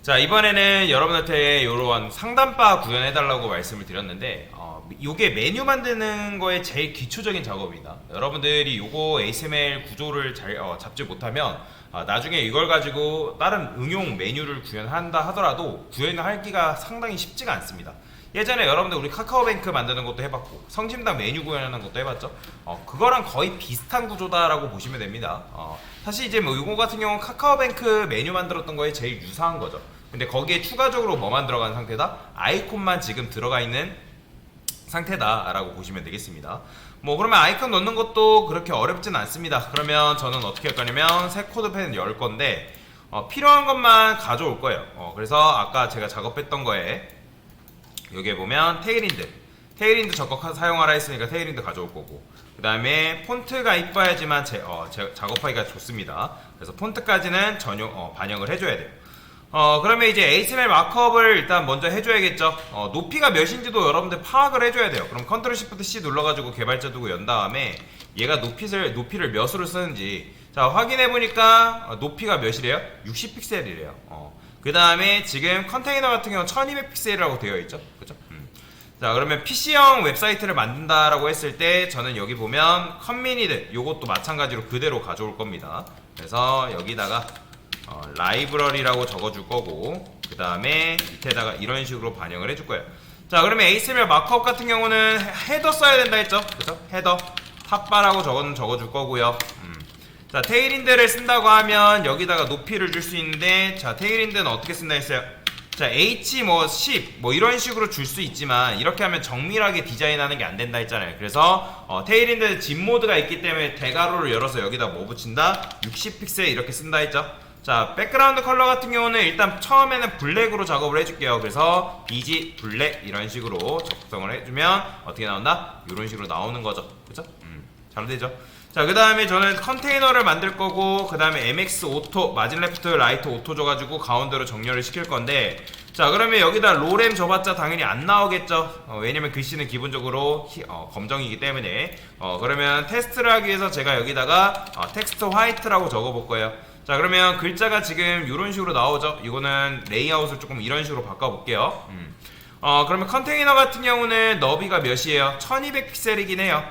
자, 이번에는 여러분한테 이런 상단바 구현해달라고 말씀을 드렸는데 요게 메뉴 만드는 거에 제일 기초적인 작업입니다. 여러분들이 요거 ASML 구조를 잘 잡지 못하면 나중에 이걸 가지고 다른 응용 메뉴를 구현한다 하더라도 구현하기가 상당히 쉽지가 않습니다. 예전에 여러분들 우리 카카오뱅크 만드는 것도 해봤고 성심당 메뉴 구현하는 것도 해봤죠. 그거랑 거의 비슷한 구조다라고 보시면 됩니다. 사실 이제 뭐 이거 같은 경우는 카카오뱅크 메뉴 만들었던 거에 제일 유사한 거죠. 근데 거기에 추가적으로 뭐만 들어간 상태다? 아이콘만 지금 들어가 있는 상태다라고 보시면 되겠습니다. 뭐 그러면 아이콘 넣는 것도 그렇게 어렵진 않습니다. 그러면 저는 어떻게 할 거냐면 새 코드펜 열 건데 필요한 것만 가져올 거예요. 그래서 아까 제가 작업했던 거에 여기에 보면 테일인드 적극 사용하라 했으니까 테일인드 가져올 거고, 그 다음에 폰트가 이뻐야지만 작업하기가 좋습니다. 그래서 폰트까지는 전용 반영을 해줘야 돼요. 그러면 이제 ASML 마크업을 일단 먼저 해줘야겠죠. 높이가 몇인지도 여러분들 파악을 해줘야 돼요. 그럼 컨트롤 시프트 C 눌러가지고 개발자 두고 연 다음에 얘가 높이를 몇으로 쓰는지 자 확인해보니까 높이가 몇이래요? 60픽셀이래요. 그 다음에 지금 컨테이너 같은 경우는 1200픽셀이라고 되어 있죠. 그죠? 자 그러면 PC형 웹사이트를 만든다라고 했을 때 저는 여기 보면 커뮤니티 요것도 마찬가지로 그대로 가져올 겁니다. 그래서 여기다가 라이브러리라고 적어줄 거고, 그 다음에 밑에다가 이런 식으로 반영을 해줄 거예요. 자 그러면 ASML 마크업 같은 경우는 헤더 써야 된다 했죠. 그죠? 헤더 탑바라고 적어줄 거고요. 자 테일인드를 쓴다고 하면 여기다가 높이를 줄 수 있는데, 자 테일인드는 어떻게 쓴다 했어요? 자 H 뭐 10 뭐 이런 식으로 줄 수 있지만 이렇게 하면 정밀하게 디자인하는 게 안 된다 했잖아요. 그래서 테일인드 진 모드가 있기 때문에 대괄호를 열어서 여기다 뭐 붙인다? 60픽셀 이렇게 쓴다 했죠. 자 백그라운드 컬러 같은 경우는 일단 처음에는 블랙으로 작업을 해줄게요. 그래서 BG 블랙 이런 식으로 작성을 해주면 어떻게 나온다? 이런 식으로 나오는 거죠. 그죠? 잘 되죠? 자 그 다음에 저는 컨테이너를 만들 거고, 그 다음에 MX 오토 마진 레프트 라이트 오토 줘가지고 가운데로 정렬을 시킬 건데, 자 그러면 여기다 로램 줘봤자 당연히 안 나오겠죠. 왜냐면 글씨는 기본적으로 검정이기 때문에. 그러면 테스트를 하기 위해서 제가 여기다가 텍스트 화이트라고 적어볼 거예요. 자 그러면 글자가 지금 이런 식으로 나오죠. 이거는 레이아웃을 조금 이런 식으로 바꿔볼게요. 그러면 컨테이너 같은 경우는 너비가 몇이에요? 1200픽셀이긴 해요.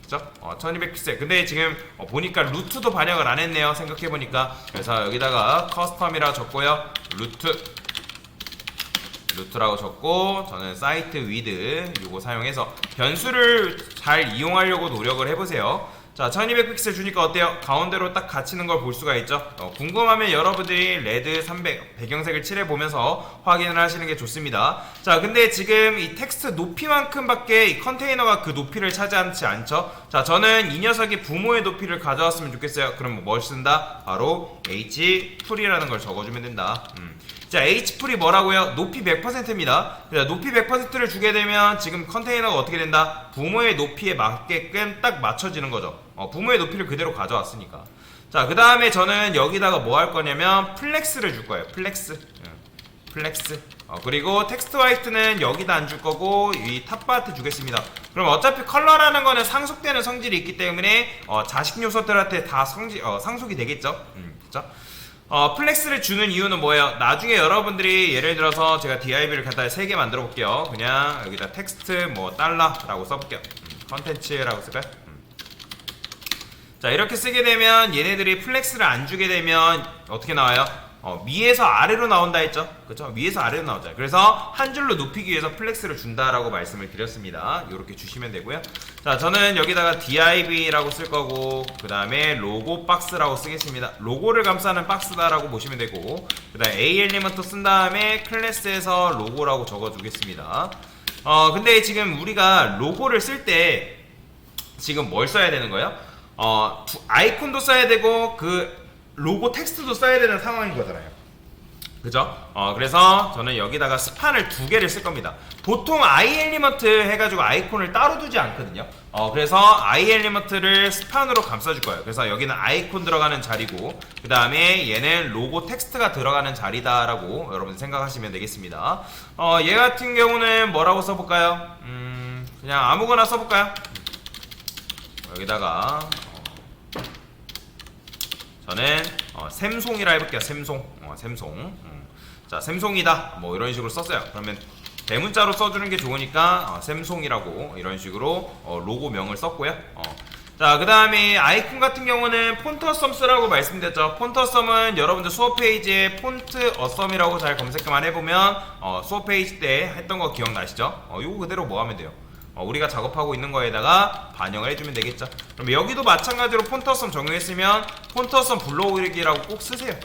그죠? 1200픽셀. 근데 지금 보니까 루트도 반영을 안 했네요. 생각해보니까. 그래서 여기다가 커스텀이라 적고요. 루트라고 적고, 저는 사이트 위드 요거 사용해서 변수를 잘 이용하려고 노력을 해보세요. 자 1200픽셀 주니까 어때요? 가운데로 딱 갇히는 걸 볼 수가 있죠. 궁금하면 여러분들이 레드 300 배경색을 칠해보면서 확인을 하시는 게 좋습니다. 자 근데 지금 이 텍스트 높이만큼 밖에 이 컨테이너가 그 높이를 차지하지 않죠. 자 저는 이 녀석이 부모의 높이를 가져왔으면 좋겠어요. 그럼 뭘 쓴다? 바로 h풀이라는 걸 적어주면 된다. 자 h풀이 뭐라고요? 높이 100%입니다. 높이 100%를 주게 되면 지금 컨테이너가 어떻게 된다? 부모의 높이에 맞게끔 딱 맞춰지는 거죠. 부모의 높이를 그대로 가져왔으니까. 자 그 다음에 저는 여기다가 뭐 할 거냐면 플렉스를 줄 거예요. 플렉스. 그리고 텍스트 화이트는 여기다 안 줄 거고 이 탑바한테 주겠습니다. 그럼 어차피 컬러라는 거는 상속되는 성질이 있기 때문에 자식 요소들한테 다 상속이 되겠죠. 그죠? 플렉스를 주는 이유는 뭐예요? 나중에 여러분들이 예를 들어서 제가 DIV를 갖다 3개 만들어 볼게요. 그냥 여기다 텍스트 뭐 달러라고 써볼게요. 컨텐츠라고 쓸까요? 자 이렇게 쓰게 되면 얘네들이 플렉스를 안 주게 되면 어떻게 나와요? 위에서 아래로 나온다 했죠? 그쵸? 위에서 아래로 나오잖아요. 그래서 한 줄로 높이기 위해서 플렉스를 준다라고 말씀을 드렸습니다. 이렇게 주시면 되고요. 자 저는 여기다가 div라고 쓸 거고, 그 다음에 로고 박스라고 쓰겠습니다. 로고를 감싸는 박스다라고 보시면 되고, 그 다음에 a 엘리먼트 쓴 다음에 클래스에서 로고라고 적어주겠습니다. 근데 지금 우리가 로고를 쓸 때 지금 뭘 써야 되는 거예요? 아이콘도 써야 되고 그 로고 텍스트도 써야 되는 상황인 거잖아요. 그죠? 그래서 저는 여기다가 스판을 2개를 쓸 겁니다. 보통 iElement 해가지고 아이콘을 따로 두지 않거든요. 그래서 iElement를 스판으로 감싸줄 거예요. 그래서 여기는 아이콘 들어가는 자리고, 그 다음에 얘는 로고 텍스트가 들어가는 자리다라고 여러분 생각하시면 되겠습니다. 얘 같은 경우는 뭐라고 써볼까요? 그냥 아무거나 써볼까요? 여기다가 저는 샘송이라 해볼게요. 샘송. 자, 샘송이다 뭐 이런 식으로 썼어요. 그러면 대문자로 써주는 게 좋으니까 샘송이라고 이런 식으로 로고명을 썼고요. 자, 그 다음에 아이콘 같은 경우는 폰트 어썸 쓰라고 말씀드렸죠. 폰트 어썸은 여러분들 수업 페이지에 폰트 어썸이라고 잘 검색만 해보면 수업 페이지 때 했던 거 기억나시죠? 요거 그대로 뭐 하면 돼요? 우리가 작업하고 있는 거에다가 반영을 해주면 되겠죠. 그럼 여기도 마찬가지로 폰트 어썸 적용했으면 폰트 어썸 불러오기라고 꼭 쓰세요.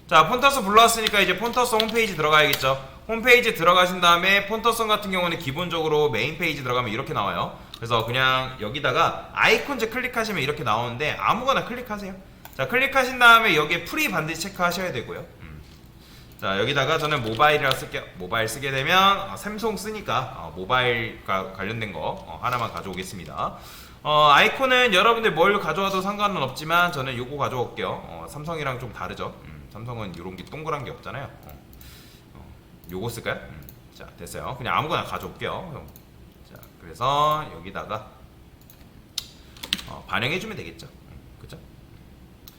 자, 폰트 어썸 불러왔으니까 이제 폰트 어썸 홈페이지 들어가야겠죠. 홈페이지 들어가신 다음에 폰트 어썸 같은 경우는 기본적으로 메인 페이지 들어가면 이렇게 나와요. 그래서 그냥 여기다가 아이콘즈 클릭하시면 이렇게 나오는데 아무거나 클릭하세요. 자, 클릭하신 다음에 여기에 프리 반드시 체크하셔야 되고요. 자, 여기다가 저는 모바일이라 쓸게요. 모바일 쓰게 되면 샘송 쓰니까 모바일과 관련된 거 하나만 가져오겠습니다. 아이콘은 여러분들 뭘 가져와도 상관은 없지만 저는 요거 가져올게요. 삼성이랑 좀 다르죠. 삼성은 요런 게 동그란 게 없잖아요. 요거 쓸까요? 자, 됐어요. 그냥 아무거나 가져올게요. 자, 그래서 여기다가 반영해주면 되겠죠. 그쵸?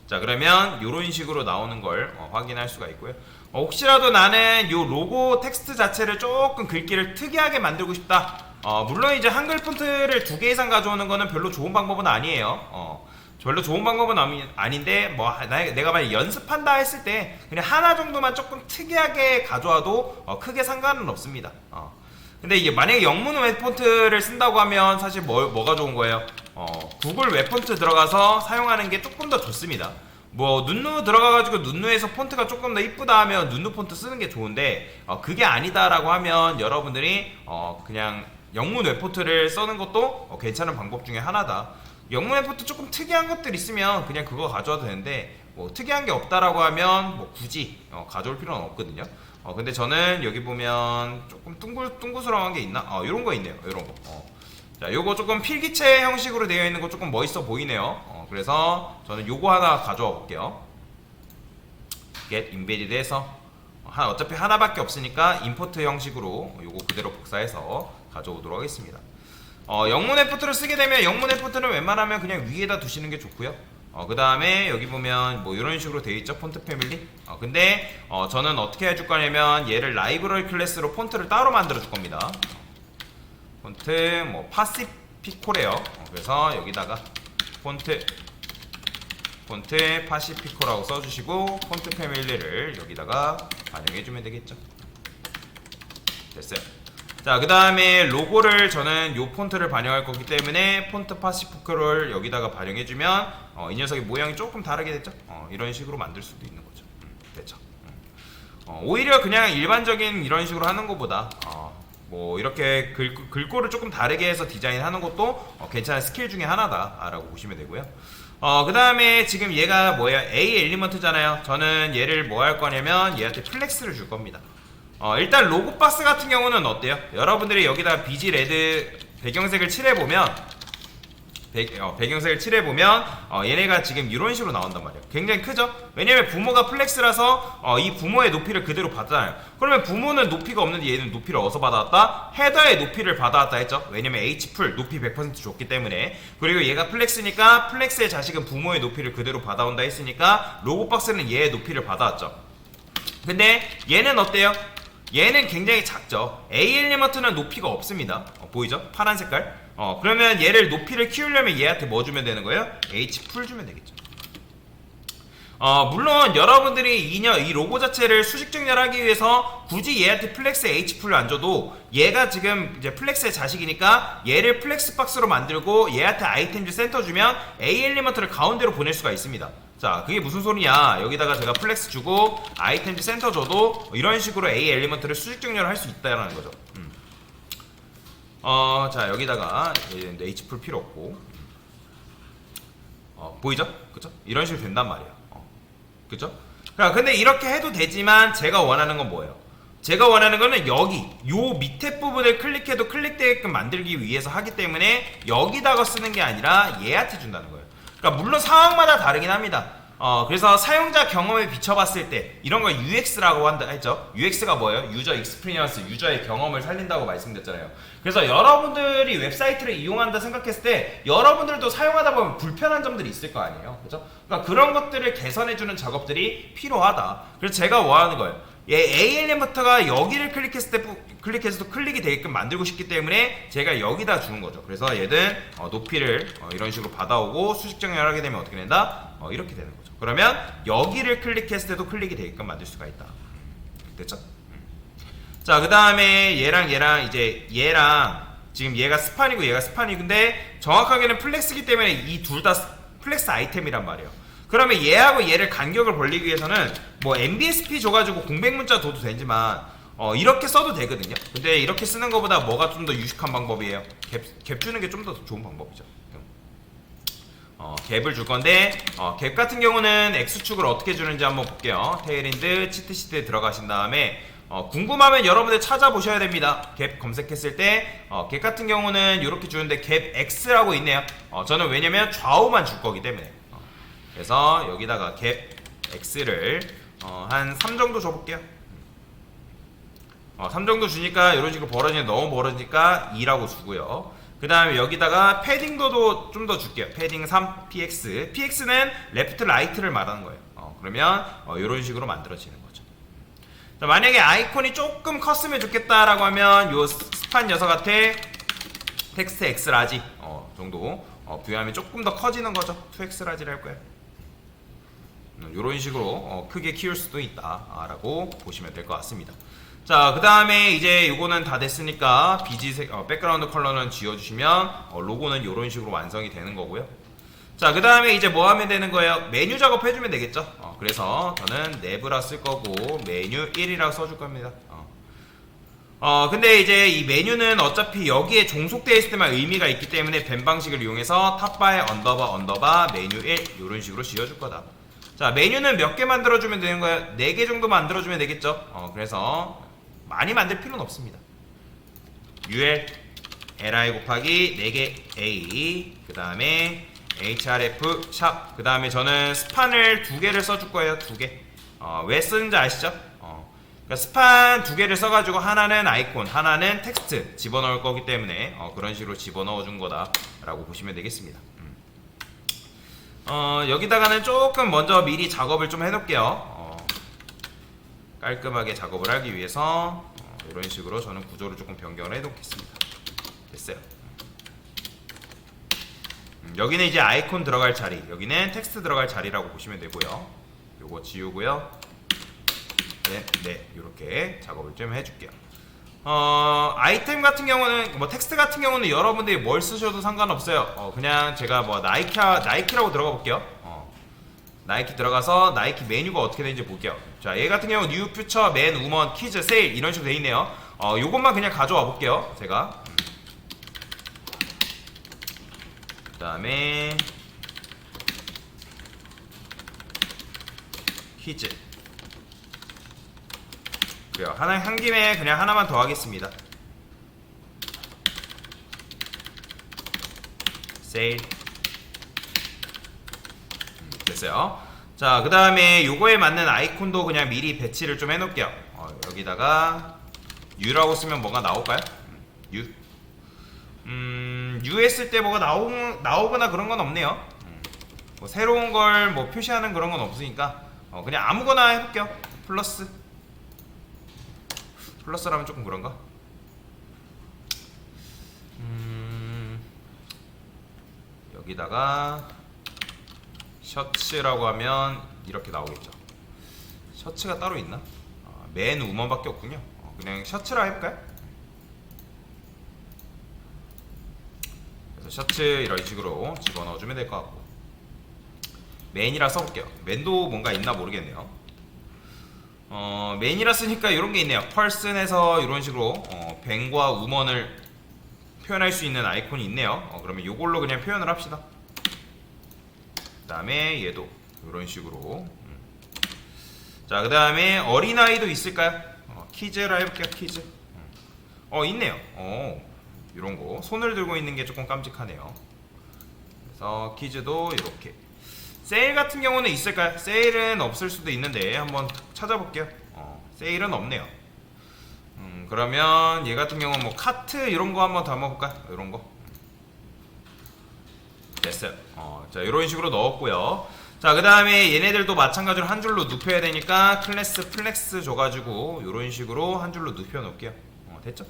자, 그러면 요런 식으로 나오는 걸 확인할 수가 있고요. 혹시라도 나는 요 로고 텍스트 자체를 조금 글귀를 특이하게 만들고 싶다. 물론 이제 한글 폰트를 2개 이상 가져오는 거는 별로 좋은 방법은 아니에요. 별로 좋은 방법은 아닌데 뭐 내가 만약 연습한다 했을 때 그냥 하나 정도만 조금 특이하게 가져와도 크게 상관은 없습니다. 근데 이게 만약에 영문 웹폰트를 쓴다고 하면 사실 뭐가 좋은 거예요? 구글 웹폰트 들어가서 사용하는 게 조금 더 좋습니다. 뭐 눈누 들어가가지고 눈누에서 폰트가 조금 더 이쁘다 하면 눈누 폰트 쓰는 게 좋은데 그게 아니다라고 하면 여러분들이 그냥 영문 웹폰트를 쓰는 것도 괜찮은 방법 중에 하나다. 영문 웹폰트 조금 특이한 것들 있으면 그냥 그거 가져와도 되는데 뭐 특이한 게 없다라고 하면 뭐 굳이 가져올 필요는 없거든요. 근데 저는 여기 보면 조금 둥글둥글스러운 게 있나? 요런 거 있네요. 요런 거. 자, 요거 조금 필기체 형식으로 되어 있는 거 조금 멋있어 보이네요. 그래서 저는 요거 하나 가져와 볼게요. get embedded 해서 어차피 하나밖에 없으니까 임포트 형식으로 요거 그대로 복사해서 가져오도록 하겠습니다. 영문 웹폰트를 쓰게 되면 영문 웹폰트는 웬만하면 그냥 위에다 두시는 게 좋고요. 그 다음에 여기 보면 뭐 이런 식으로 되어 있죠. 폰트 패밀리. 근데 저는 어떻게 해줄 거냐면 얘를 라이브러리 클래스로 폰트를 따로 만들어 줄 겁니다. 폰트 뭐 파시피코래요. 그래서 여기다가 폰트 파시피코라고 써주시고 폰트 패밀리를 여기다가 반영해주면 되겠죠. 됐어요. 자, 그 다음에 로고를 저는 요 폰트를 반영할 거기 때문에 폰트 파시피코를 여기다가 반영해주면 이 녀석의 모양이 조금 다르게 됐죠. 이런 식으로 만들 수도 있는 거죠. 됐죠. 오히려 그냥 일반적인 이런 식으로 하는 것보다 뭐 이렇게 글꼴을 조금 다르게 해서 디자인하는 것도 괜찮은 스킬 중에 하나다라고 보시면 되고요. 그 다음에 지금 얘가 뭐예요? A 엘리먼트잖아요. 저는 얘를 뭐 할 거냐면 얘한테 플렉스를 줄 겁니다. 일단 로고 박스 같은 경우는 어때요? 여러분들이 여기다 비지 레드 배경색을 칠해보면 배경색을 칠해보면 얘네가 지금 이런 식으로 나온단 말이에요. 굉장히 크죠? 왜냐면 부모가 플렉스라서 이 부모의 높이를 그대로 받잖아요. 그러면 부모는 높이가 없는데 얘는 높이를 어디서 받아왔다? 헤더의 높이를 받아왔다 했죠? 왜냐면 H풀 높이 100% 줬기 때문에. 그리고 얘가 플렉스니까 플렉스의 자식은 부모의 높이를 그대로 받아온다 했으니까 로고 박스는 얘의 높이를 받아왔죠. 근데 얘는 어때요? 얘는 굉장히 작죠. A 엘리먼트는 높이가 없습니다. 보이죠? 파란 색깔. 그러면 얘를 높이를 키우려면 얘한테 뭐 주면 되는 거예요? H풀 주면 되겠죠. 물론 여러분들이 이 로고 자체를 수직 정렬하기 위해서 굳이 얘한테 플렉스 H풀을 안 줘도 얘가 지금 이제 플렉스의 자식이니까 얘를 플렉스 박스로 만들고 얘한테 아이템즈 센터 주면 A 엘리먼트를 가운데로 보낼 수가 있습니다. 자, 그게 무슨 소리냐? 여기다가 제가 플렉스 주고 아이템즈 센터 줘도 이런 식으로 A 엘리먼트를 수직 정렬을 할 수 있다라는 거죠. 자, 여기다가 H풀 필요 없고 보이죠? 그쵸? 이런 식으로 된단 말이에요. 그쵸? 근데 이렇게 해도 되지만 제가 원하는 건 뭐예요? 제가 원하는 거는 여기 요 밑에 부분을 클릭해도 클릭되게끔 만들기 위해서 하기 때문에 여기다가 쓰는 게 아니라 얘한테 준다는 거예요. 그러니까 물론 상황마다 다르긴 합니다. 그래서 사용자 경험에 비춰봤을 때 이런 걸 UX라고 한다 했죠. UX가 뭐예요? 유저 익스피리언스, 유저의 경험을 살린다고 말씀드렸잖아요. 그래서 여러분들이 웹사이트를 이용한다 생각했을 때 여러분들도 사용하다 보면 불편한 점들이 있을 거 아니에요. 그죠? 그러니까 그런 것들을 개선해주는 작업들이 필요하다. 그래서 제가 뭐 하는 거예요? ALM부터가 여기를 클릭해서도 클릭이 되게끔 만들고 싶기 때문에 제가 여기다 주는 거죠. 그래서 얘는 높이를 이런 식으로 받아오고 수직 정렬을 하게 되면 어떻게 된다? 이렇게 되는 거죠. 그러면 여기를 클릭했을 때도 클릭이 되게끔 만들 수가 있다. 됐죠? 자, 그 다음에 얘랑 이제 얘랑 지금 얘가 스판이고 얘가 스판이근데 정확하게는 플렉스기 때문에 이 둘 다 플렉스 아이템이란 말이에요. 그러면 얘하고 얘를 간격을 벌리기 위해서는 뭐 MBSP 줘가지고 공백 문자 둬도 되지만 이렇게 써도 되거든요. 근데 이렇게 쓰는 것보다 뭐가 좀 더 유식한 방법이에요? 갭 주는 게 좀 더 좋은 방법이죠. 갭을 줄 건데 갭 같은 경우는 X축을 어떻게 주는지 한번 볼게요. 테일인드 치트시트에 들어가신 다음에 궁금하면 여러분들 찾아보셔야 됩니다. 갭 검색했을 때 갭 같은 경우는 이렇게 주는데 갭 X라고 있네요. 저는 왜냐면 좌우만 줄 거기 때문에 그래서 여기다가 갭 X를 한 3 정도 줘볼게요. 3 정도 주니까 이런 식으로 벌어지면 너무 벌어지니까 2라고 주고요. 그 다음에 여기다가 패딩도도 좀 더 줄게요. 패딩 3 PX. PX는 레프트 라이트를 말하는 거예요. 그러면 이런 식으로 만들어지는 거죠. 자, 만약에 아이콘이 조금 컸으면 좋겠다라고 하면 요 스판 녀석한테 텍스트 X 라지 정도 부여하면 조금 더 커지는 거죠. 2X 라지를 할 거예요. 이런 식으로 크게 키울 수도 있다라고 보시면 될 것 같습니다. 자, 그 다음에 이제 요거는 다 됐으니까 BG 백그라운드 컬러는 지워주시면 로고는 이런 식으로 완성이 되는 거고요. 자, 그 다음에 이제 뭐 하면 되는 거예요? 메뉴 작업 해주면 되겠죠. 그래서 저는 네브라 쓸 거고 메뉴 1이라고 써줄 겁니다. 근데 이제 이 메뉴는 어차피 여기에 종속되어 있을 때만 의미가 있기 때문에 밴 방식을 이용해서 탑바에 언더바 메뉴 1 이런 식으로 지어줄 거다. 자, 메뉴는 몇 개 만들어주면 되는 거예요? 4개 정도 만들어주면 되겠죠. 그래서 많이 만들 필요는 없습니다. UL li 곱하기 4개 a 그 다음에 href 샵 그 다음에 저는 스판을 2개를 써줄 거예요. 2개. 왜 쓰는지 아시죠? 그러니까 스판 2개를 써가지고 하나는 아이콘 하나는 텍스트 집어넣을 거기 때문에 그런 식으로 집어넣어 준 거다 라고 보시면 되겠습니다. 여기다가는 조금 먼저 미리 작업을 좀 해놓을게요. 깔끔하게 작업을 하기 위해서 이런 식으로 저는 구조를 조금 변경을 해놓겠습니다. 됐어요. 여기는 이제 아이콘 들어갈 자리, 여기는 텍스트 들어갈 자리라고 보시면 되고요. 요거 지우고요. 네, 이렇게 작업을 좀 해줄게요. 아이템 같은 경우는 뭐 텍스트 같은 경우는 여러분들이 뭘 쓰셔도 상관없어요. 그냥 제가 뭐 나이키라고 들어가 볼게요. 나이키 들어가서 나이키 메뉴가 어떻게 되는지 볼게요. 자, 얘 같은 경우 뉴, 퓨처, 맨, 우먼, 키즈, 세일 이런 식으로 돼 있네요. 요것만 그냥 가져와 볼게요. 제가. 그 다음에 키즈. 그래요. 한 김에 그냥 하나만 더 하겠습니다. 세일. 됐어요. 자, 그 다음에 요거에 맞는 아이콘도 그냥 미리 배치를 좀 해놓을게요. 여기다가 U라고 쓰면 뭐가 나올까요? U. U 했을 때 뭐가 나오거나 그런 건 없네요. 뭐 새로운 걸 뭐 표시하는 그런 건 없으니까 그냥 아무거나 해볼게요. 플러스라면 조금 그런가? 여기다가 셔츠라고 하면 이렇게 나오겠죠. 셔츠가 따로 있나? 맨 우먼밖에 없군요. 그냥 셔츠라 해볼까요? 그래서 셔츠 이런 식으로 집어넣어주면 될 것 같고 맨이라 써볼게요. 맨도 뭔가 있나 모르겠네요. 맨이라 쓰니까 이런 게 있네요. 펄슨에서 이런 식으로 뱅과 우먼을 표현할 수 있는 아이콘이 있네요. 그러면 이걸로 그냥 표현을 합시다. 그 다음에 얘도 이런 식으로. 자, 그 다음에 어린아이도 있을까요? 키즈라 해볼게요. 키즈. 있네요. 이런거 손을 들고 있는 게 조금 깜찍하네요. 그래서 키즈도 이렇게 세일 같은 경우는 있을까요? 세일은 없을 수도 있는데 한번 찾아볼게요. 세일은 없네요. 그러면 얘 같은 경우는 뭐 카트 이런 거 한번 담아볼까? 이런 거 됐어요. 자 이런 식으로 넣었고요. 자 그 다음에 얘네들도 마찬가지로 한 줄로 눕혀야 되니까 클래스 플렉스 줘가지고 이런 식으로 한 줄로 눕혀 놓을게요. 됐죠?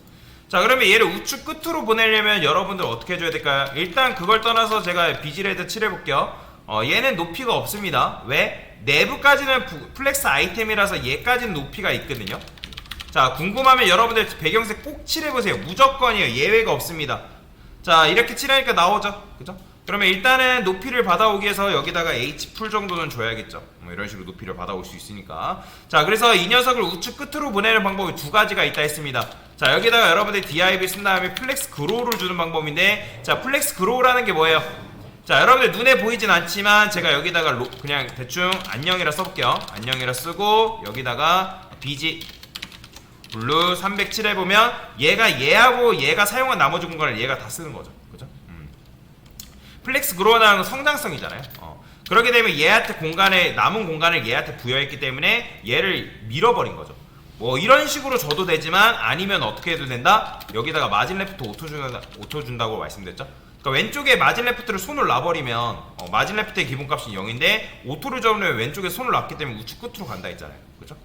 자 그러면 얘를 우측 끝으로 보내려면 여러분들 어떻게 해줘야 될까요? 일단 그걸 떠나서 제가 비지레드 칠해볼게요. 얘는 높이가 없습니다. 왜? 내부까지는 플렉스 아이템이라서 얘까지는 높이가 있거든요. 자 궁금하면 여러분들 배경색 꼭 칠해보세요. 무조건이에요. 예외가 없습니다. 자 이렇게 칠하니까 나오죠. 그죠? 그러면 일단은 높이를 받아오기 위해서 여기다가 H풀 정도는 줘야겠죠. 이런 식으로 높이를 받아올 수 있으니까. 자 그래서 이 녀석을 우측 끝으로 보내는 방법이 두 가지가 있다 했습니다. 자 여기다가 여러분들이 DIV 쓴 다음에 플렉스 그로우를 주는 방법인데, 자 플렉스 그로우라는 게 뭐예요? 자 여러분들 눈에 보이진 않지만 제가 여기다가 그냥 대충 안녕이라 써볼게요. 안녕이라 쓰고 여기다가 BG 블루 307 해보면 얘하고 얘가 사용한 나머지 공간을 얘가 다 쓰는 거죠. 그죠? 플렉스 그로우라는 건 성장성이잖아요. 그렇게 되면 얘한테 남은 공간을 얘한테 부여했기 때문에 얘를 밀어버린 거죠. 뭐 이런 식으로 줘도 되지만 아니면 어떻게 해도 된다? 여기다가 마진 레프트 오토 준다고 말씀드렸죠. 그러니까 왼쪽에 마진 레프트를 손을 놔버리면 마진 레프트의 기본값이 0인데 오토를 잡으면 왼쪽에 손을 놨기 때문에 우측 끝으로 간다 했잖아요. 그죠?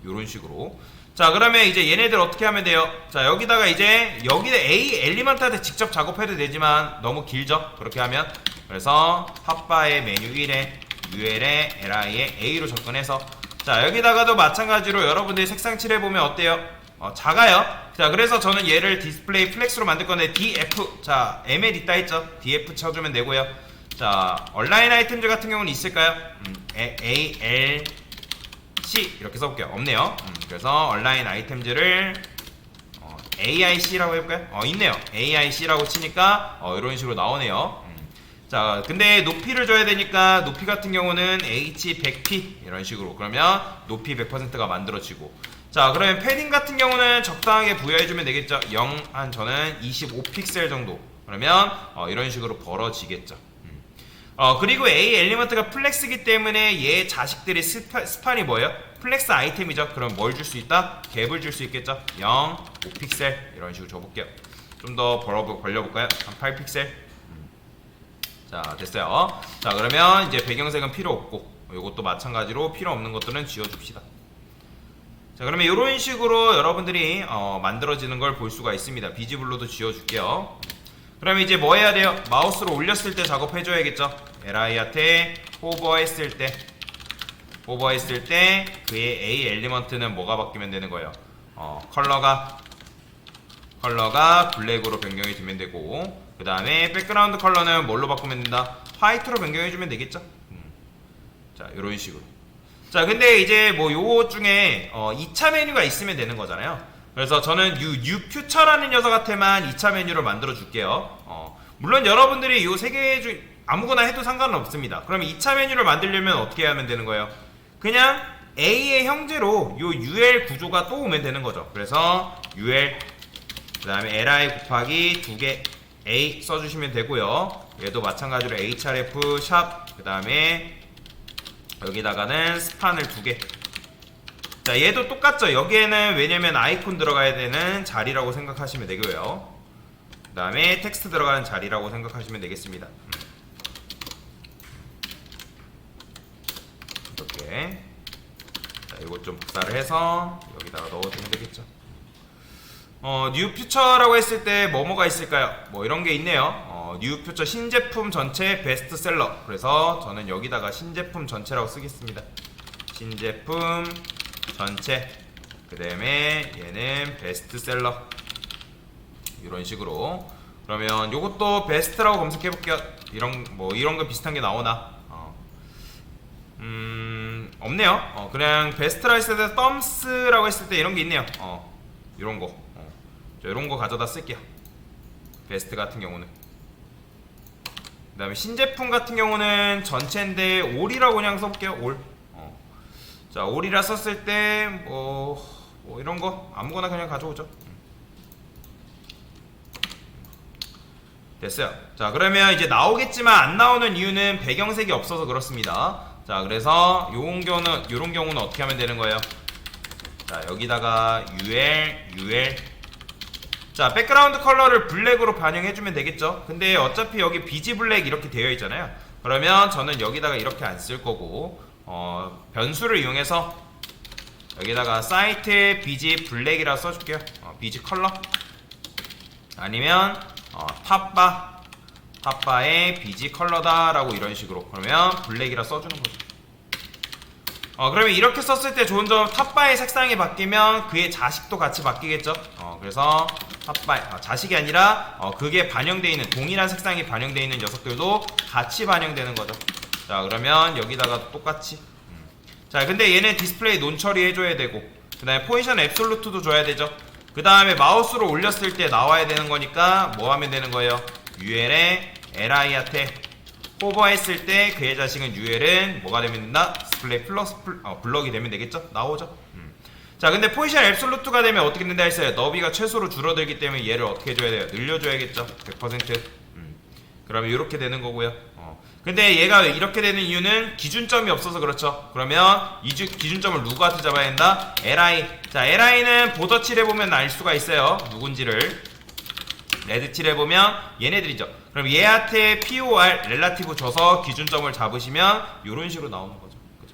요런 식으로. 자 그러면 이제 얘네들 어떻게 하면 돼요? 자 여기다가 이제 여기다 A 엘리먼트한테 직접 작업해도 되지만 너무 길죠? 그렇게 하면. 그래서 핫바의 메뉴 1에 UL에 LI에 A로 접근해서, 자 여기다가도 마찬가지로 여러분들이 색상 칠해보면 어때요? 작아요. 자 그래서 저는 얘를 디스플레이 플렉스로 만들 건데 DF, 자 M에 있다 했죠? DF 쳐주면 되고요. 자 온라인 아이템즈 같은 경우는 있을까요? AL C 이렇게 써볼게요. 없네요. 그래서 온라인 아이템즈를 AIC라고 해볼까요? 있네요. AIC라고 치니까 이런 식으로 나오네요. 자 근데 높이를 줘야 되니까 높이 같은 경우는 H100P 이런 식으로, 그러면 높이 100%가 만들어지고, 자 그러면 패딩 같은 경우는 적당하게 부여해주면 되겠죠. 0 한 저는 25픽셀 정도, 그러면 이런 식으로 벌어지겠죠. 그리고 A 엘리먼트가 플렉스기 때문에 얘 자식들이 스판이 뭐예요? 플렉스 아이템이죠. 그럼 뭘 줄 수 있다? 갭을 줄 수 있겠죠. 0, 5픽셀 이런 식으로 줘볼게요. 좀 더 벌려볼까요? 한 8픽셀. 자 됐어요. 자 그러면 이제 배경색은 필요 없고 요것도 마찬가지로 필요 없는 것들은 지워줍시다. 자 그러면 이런 식으로 여러분들이 만들어지는 걸 볼 수가 있습니다. 비지블루도 지워줄게요. 그러면 이제 뭐 해야 돼요? 마우스로 올렸을 때 작업해줘야겠죠. LI한테 호버했을 때 그의 A 엘리먼트는 뭐가 바뀌면 되는 거예요? 컬러가 블랙으로 변경이 되면 되고, 그 다음에 백그라운드 컬러는 뭘로 바꾸면 된다? 화이트로 변경해주면 되겠죠. 자 이런 식으로. 자 근데 이제 뭐 요거 중에 2차 메뉴가 있으면 되는 거잖아요. 그래서 저는 뉴 퓨처라는 녀석한테만 2차 메뉴를 만들어 줄게요. 물론 여러분들이 요 세 개 중 아무거나 해도 상관은 없습니다. 그러면 2차 메뉴를 만들려면 어떻게 하면 되는 거예요? 그냥 A의 형제로 요 UL 구조가 또 오면 되는 거죠. 그래서 UL 그 다음에 LI 곱하기 2개 A 써주시면 되고요. 얘도 마찬가지로 HRF 샵 그 다음에 여기다가는 스판을 2개. 자 얘도 똑같죠. 여기에는 왜냐면 아이콘 들어가야 되는 자리라고 생각하시면 되고요. 그 다음에 텍스트 들어가는 자리라고 생각하시면 되겠습니다. 이렇게. 자 이거 좀 복사를 해서 여기다가 넣어주면 되겠죠. 뉴 퓨처라고 했을 때 뭐가 있을까요? 뭐 이런 게 있네요. 뉴 퓨처 신제품 전체 베스트셀러. 그래서 저는 여기다가 신제품 전체라고 쓰겠습니다. 신제품 전체. 그 다음에 얘는 베스트셀러. 이런 식으로. 그러면 요것도 베스트라고 검색해 볼게요. 이런 거 비슷한 게 나오나? 없네요. 그냥 베스트라 했을 때 덤스라고 했을 때 이런 게 있네요. 이런 거. 이런 거 가져다 쓸게요. 베스트 같은 경우는. 그 다음에 신제품 같은 경우는 전체인데 올이라고 그냥 써볼게요. 올. 자 올이라 썼을 때 뭐 이런 거 아무거나 그냥 가져오죠. 됐어요. 자, 그러면 이제 나오겠지만 안 나오는 이유는 배경색이 없어서 그렇습니다. 자, 그래서 요런 경우는 어떻게 하면 되는 거예요? 자, 여기다가 UL 자, 백그라운드 컬러를 블랙으로 반영해주면 되겠죠. 근데 어차피 여기 BG 블랙 이렇게 되어 있잖아요. 그러면 저는 여기다가 이렇게 안 쓸 거고 변수를 이용해서 여기다가 사이트 BG 블랙이라 써줄게요. BG 컬러 아니면 탑바의 BG 컬러다 라고 이런 식으로 그러면 블랙이라 써주는 거죠. 그러면 이렇게 썼을 때 좋은 점 탑바의 색상이 바뀌면 그의 자식도 같이 바뀌겠죠. 그래서 탑바 자식이 아니라 그게 반영되어 있는 동일한 색상이 반영되어 있는 녀석들도 같이 반영되는 거죠. 자, 그러면 여기다가 똑같이 자, 근데 얘는 디스플레이 논 처리해줘야 되고 그 다음에 포지션 앱솔루트도 줘야 되죠. 그 다음에 마우스로 올렸을 때 나와야 되는 거니까 뭐 하면 되는 거예요? UL에 LI한테 호버했을 때 그의 자식은 UL은 뭐가 되면 된다? 디스플레이 플러스 블럭이 되면 되겠죠? 나오죠? 자, 근데 포지션 앱솔루트가 되면 어떻게 된다 했어요? 너비가 최소로 줄어들기 때문에 얘를 어떻게 해줘야 돼요? 늘려줘야겠죠? 100%. 그러면 이렇게 되는 거고요. 근데 얘가 이렇게 되는 이유는 기준점이 없어서 그렇죠. 그러면 이 기준점을 누구한테 잡아야 된다? LI. 자, LI는 보더 칠해보면 알 수가 있어요. 누군지를. 레드 칠해보면 얘네들이죠. 그럼 얘한테 POR 렐라티브 줘서 기준점을 잡으시면 이런 식으로 나오는 거죠. 그죠?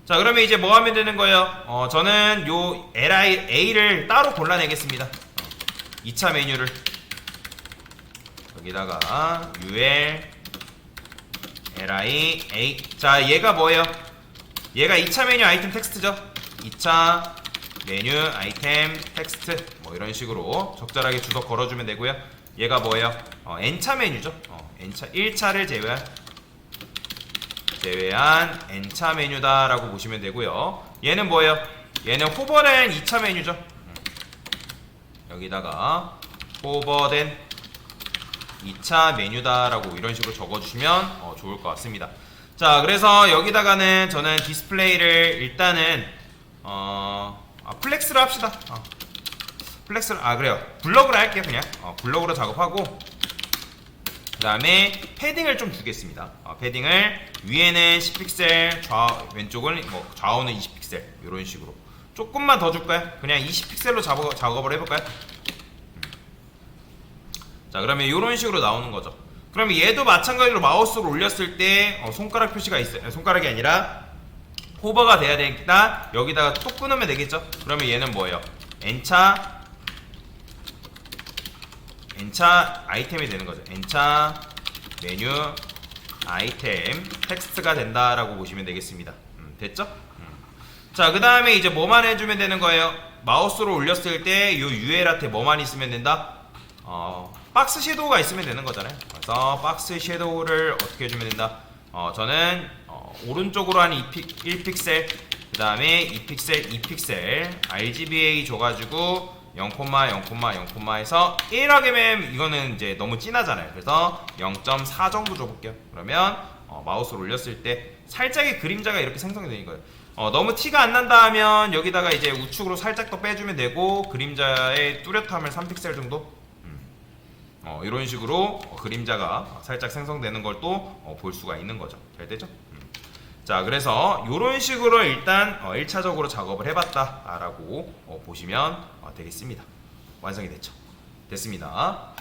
자, 그러면 이제 뭐 하면 되는 거예요? 저는 요 LI A를 따로 골라내겠습니다. 2차 메뉴를 여기다가 UL LI A. 자, 얘가 뭐예요? 얘가 2차 메뉴 아이템 텍스트죠. 2차 메뉴 아이템 텍스트 뭐 이런 식으로 적절하게 주소 걸어주면 되고요. 얘가 뭐예요? N차 메뉴죠. N차 1차를 제외한 N차 메뉴다 라고 보시면 되고요. 얘는 뭐예요? 얘는 호버된 2차 메뉴죠. 여기다가 호버된 2차 메뉴다 라고 이런 식으로 적어주시면 좋을 것 같습니다. 자, 그래서 여기다가는 저는 디스플레이를 일단은 플렉스로 합시다. 플렉스로 그래요. 블럭으로 할게요. 그냥 블럭으로 작업하고 그 다음에 패딩을 좀 주겠습니다. 패딩을 위에는 10픽셀 왼쪽은 좌우는 20픽셀 이런 식으로 조금만 더 줄까요? 그냥 20픽셀로 작업을 해볼까요? 자, 그러면 이런 식으로 나오는 거죠. 그러면 얘도 마찬가지로 마우스를 올렸을 때 손가락 표시가 있어요. 손가락이 아니라 호버가 돼야 되겠다. 여기다가 또 끊으면 되겠죠. 그러면 얘는 뭐예요? N차 아이템이 되는 거죠. N차 메뉴 아이템 텍스트가 된다라고 보시면 되겠습니다. 됐죠? 자, 그 다음에 이제 뭐만 해주면 되는 거예요? 마우스로 올렸을 때 요 UL한테 뭐만 있으면 된다? 박스 섀도우가 있으면 되는 거잖아요. 그래서 박스 섀도우를 어떻게 해주면 된다? 저는 오른쪽으로 한 1픽셀 그 다음에 2픽셀 2픽셀 RGBA 줘가지고 0,0,0, 해서 1하게 면 이거는 이제 너무 진하잖아요. 그래서 0.4 정도 줘볼게요. 그러면 마우스를 올렸을 때 살짝의 그림자가 이렇게 생성이 되는 거예요. 너무 티가 안 난다 하면 여기다가 이제 우측으로 살짝 더 빼주면 되고 그림자의 뚜렷함을 3픽셀 정도 이런 식으로 그림자가 살짝 생성되는 걸 또 볼 수가 있는 거죠. 잘 되죠? 자, 그래서 이런 식으로 일단 1차적으로 작업을 해봤다 라고 보시면 되겠습니다. 완성이 됐죠? 됐습니다.